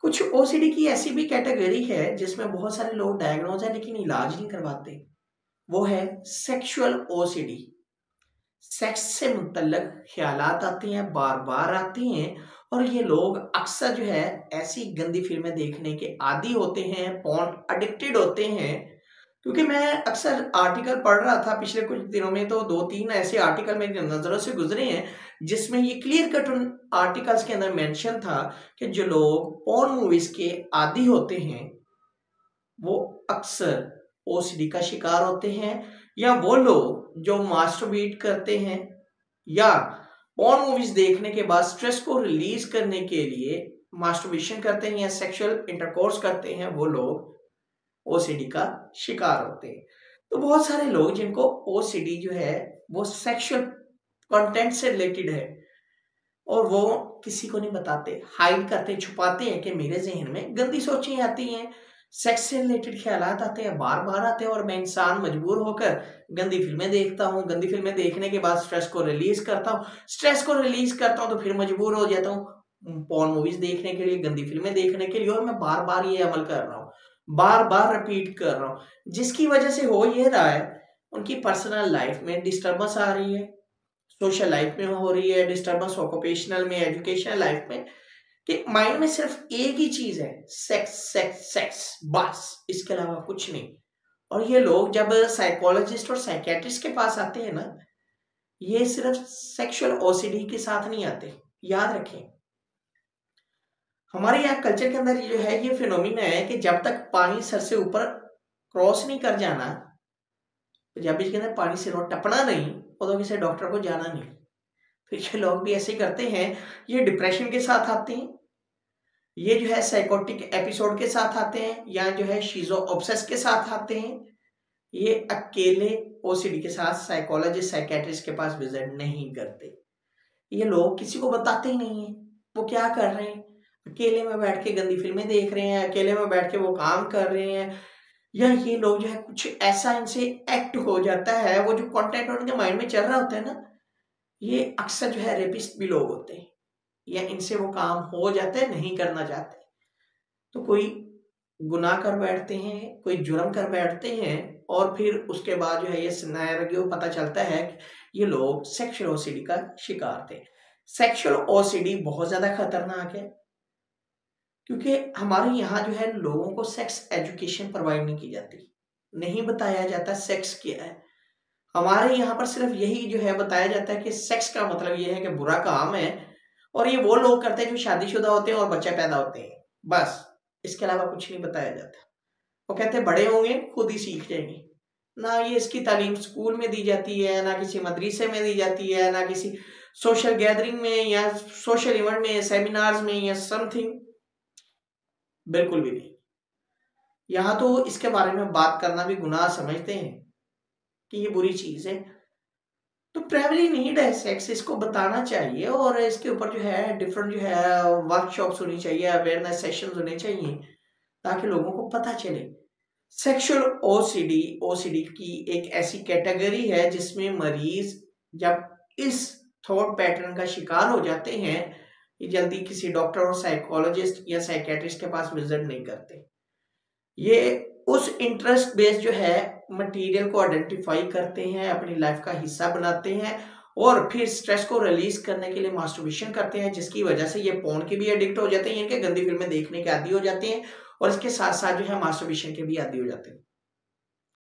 कुछ ओसीडी की ऐसी भी कैटेगरी है जिसमें बहुत सारे लोग डायग्नोज है लेकिन इलाज नहीं करवाते। वो है सेक्सुअल ओसीडी। सेक्स से मुतल्लक ख्यालात आते हैं, बार बार आते हैं, और ये लोग अक्सर जो है ऐसी गंदी फिल्में देखने के आदी होते हैं, पॉर्न एडिक्टेड होते हैं। क्योंकि मैं अक्सर आर्टिकल पढ़ रहा था पिछले कुछ दिनों में, तो 2-3 ऐसे आर्टिकल मेरी नज़रों से गुजरे हैं जिसमें ये क्लियर कट उन आर्टिकल्स के अंदर मेंशन था कि जो लोग पॉर्न मूवीज के आदी होते हैं वो अक्सर ओसीडी का शिकार होते हैं, या वो लोग जो मास्टरबेट करते हैं या पॉर्न मूवीज देखने के बाद स्ट्रेस को रिलीज करने के लिए मास्टरबेशन करते हैं या सेक्सुअल इंटरकोर्स करते हैं, वो लोग ओसीडी का शिकार होते हैं। तो बहुत सारे लोग जिनको ओसीडी जो है वो सेक्सुअल कंटेंट से रिलेटेड है और वो किसी को नहीं बताते, हाइड करते, छुपाते हैं कि मेरे जहन में गंदी सोचें आती हैं, सेक्स से रिलेटेड ख्यालात आते हैं, बार बार आते हैं, और मैं इंसान मजबूर होकर गंदी फिल्में देखता हूँ। गंदी फिल्में देखने के बाद स्ट्रेस को रिलीज करता हूँ, स्ट्रेस को रिलीज करता हूँ तो फिर मजबूर हो जाता हूँ पॉर्न मूवीज देखने के लिए, गंदी फिल्में देखने के लिए, और मैं बार बार ये अमल कर रहा हूँ, बार बार रिपीट कर रहा हूँ, जिसकी वजह से हो ये रहा है उनकी पर्सनल लाइफ में डिस्टर्बेंस आ रही है, सोशल लाइफ में हो रही है डिस्टर्बेंस, ऑक्यूपेशनल में, एजुकेशनल लाइफ में, कि माइंड में सिर्फ एक ही चीज है, सेक्स सेक्स सेक्स, बस, इसके अलावा कुछ नहीं। और ये लोग जब साइकोलॉजिस्ट और साइकेट्रिस्ट के पास आते हैं ना, ये सिर्फ सेक्सुअल ओसीडी के साथ नहीं आते। याद रखें, हमारे यहाँ कल्चर के अंदर जो है ये फिनोमिना है कि जब तक पानी सर से ऊपर क्रॉस नहीं कर जाना, जब इसके अंदर पानी से टपना नहीं, तो किसी डॉक्टर को जाना नहीं। तो ये लोग भी ऐसे करते हैं, ये डिप्रेशन के साथ आते हैं, ये जो है साइकोटिक एपिसोड के साथ आते हैं, या जो है शीजो ऑब्सेस के साथ आते हैं। ये अकेले ओसीडी के साथ साइकोलॉजिस्ट साइकेट्रिस्ट के पास विजिट नहीं करते। ये लोग किसी को बताते ही नहीं है वो क्या कर रहे हैं, अकेले में बैठ के गंदी फिल्में देख रहे हैं, अकेले में बैठ के वो काम कर रहे हैं, या ये लोग जो है कुछ ऐसा इनसे एक्ट हो जाता है, वो जो कंटेंट उनके माइंड में चल रहा होता है ना, ये अक्सर जो है रेपिस्ट भी लोग होते हैं, या इनसे वो काम हो जाता है, नहीं करना चाहते, तो कोई गुनाह कर बैठते हैं, कोई जुर्म कर बैठते हैं, और फिर उसके बाद जो है ये सिनेरियो पता चलता है कि ये लोग सेक्सुअल ओसीडी का शिकार थे। सेक्सुअल ओसीडी बहुत ज्यादा खतरनाक है, क्योंकि हमारे यहाँ जो है लोगों को सेक्स एजुकेशन प्रोवाइड नहीं की जाती, नहीं बताया जाता सेक्स क्या है। हमारे यहाँ पर सिर्फ यही जो है बताया जाता है कि सेक्स का मतलब ये है कि बुरा काम है, और ये वो लोग करते हैं जो शादीशुदा होते हैं और बच्चे पैदा होते हैं, बस, इसके अलावा कुछ नहीं बताया जाता। वो कहते हैं बड़े होंगे खुद ही सीख जाएंगे। ना ये इसकी तालीम स्कूल में दी जाती है, ना किसी मदरसे में दी जाती है, ना किसी सोशल गैदरिंग में या सोशल इवेंट में, सेमिनार्स में या समथिंग, बिल्कुल भी नहीं। यहाँ तो इसके बारे में बात करना भी गुनाह समझते हैं कि ये बुरी चीज है। तो प्राइमरी नीड है सेक्स, इसको बताना चाहिए, और इसके ऊपर जो है डिफरेंट जो है वर्कशॉप्स होनी चाहिए, अवेयरनेस सेशंस होने चाहिए, ताकि लोगों को पता चले। सेक्सुअल ओसीडी, ओसीडी की एक ऐसी कैटेगरी है जिसमें मरीज जब इस थॉट पैटर्न का शिकार हो जाते हैं, ये जल्दी किसी डॉक्टर और साइकोलॉजिस्ट या साइकेट्रिस्ट के पास विजिट नहीं करते। ये उस इंटरेस्ट बेस्ड जो है मटेरियल को आइडेंटिफाई करते हैं, अपनी लाइफ का हिस्सा बनाते हैं, और फिर स्ट्रेस को रिलीज करने के लिए मास्टरबेशन करते हैं, जिसकी वजह से ये पोर्न के भी एडिक्ट हो जाते हैं, इनके गंदी फिल्में देखने के आदी हो जाते हैं, और इसके साथ साथ जो है मास्टरबेशन के भी आदी हो जाते हैं।